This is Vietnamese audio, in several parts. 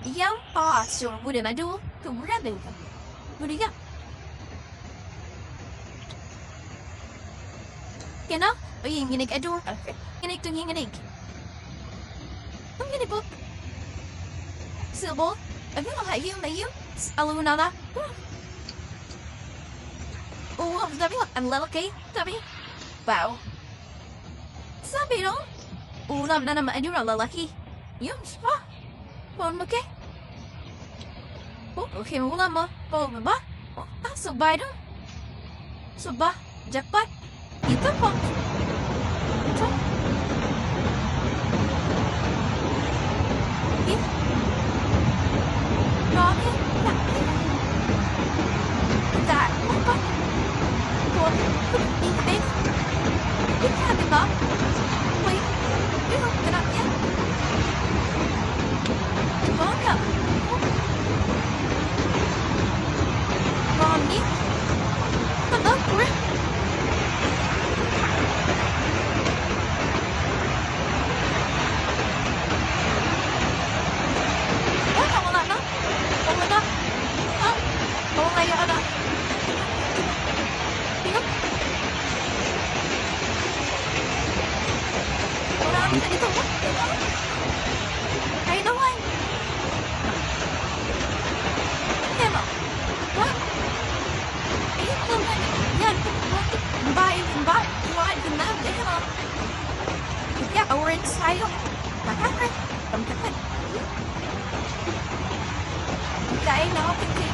Yang passion bude na do tumra do. Bude ya. Kena, ginig ador. Ginig to ginig. Ang ginig po. Silbo, abi na you. Aluna na. Oh, sabi ko, ang lalaki. Sabi, wow. Sabi no? Ulam na naman yung lalaki. Yung siya. Pon mo kay? Oh, okay, ulam mo. Pon mo ba? Subay dong. Subah, jackpot. Ito po. Ito. Ito. Grabe. That. Apa? Tuan. Ini. Ini ada ba? Wait. Ini kenapa ya? Bangga. Mami. Kenapa? Orange tayo. Makakit. Pagkakat. Dahil na ako pagkakat.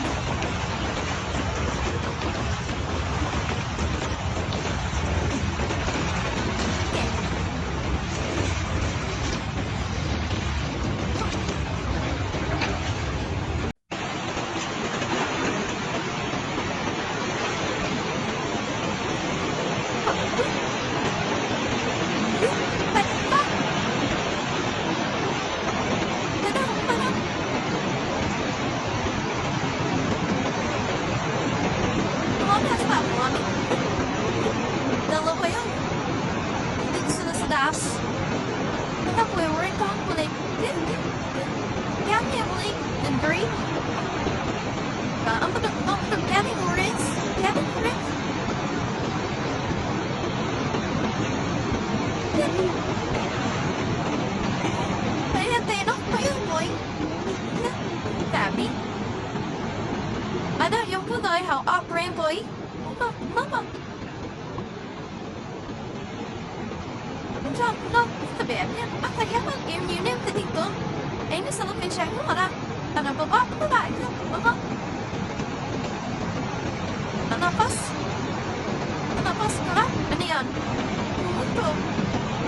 How operate boy? Mama. No, sabi niya, kaya mag immune ka dito. Eh, nasa lapin siya mo na. Ano ba? Babae ka. Baba. Nanapas ka? Ano yan?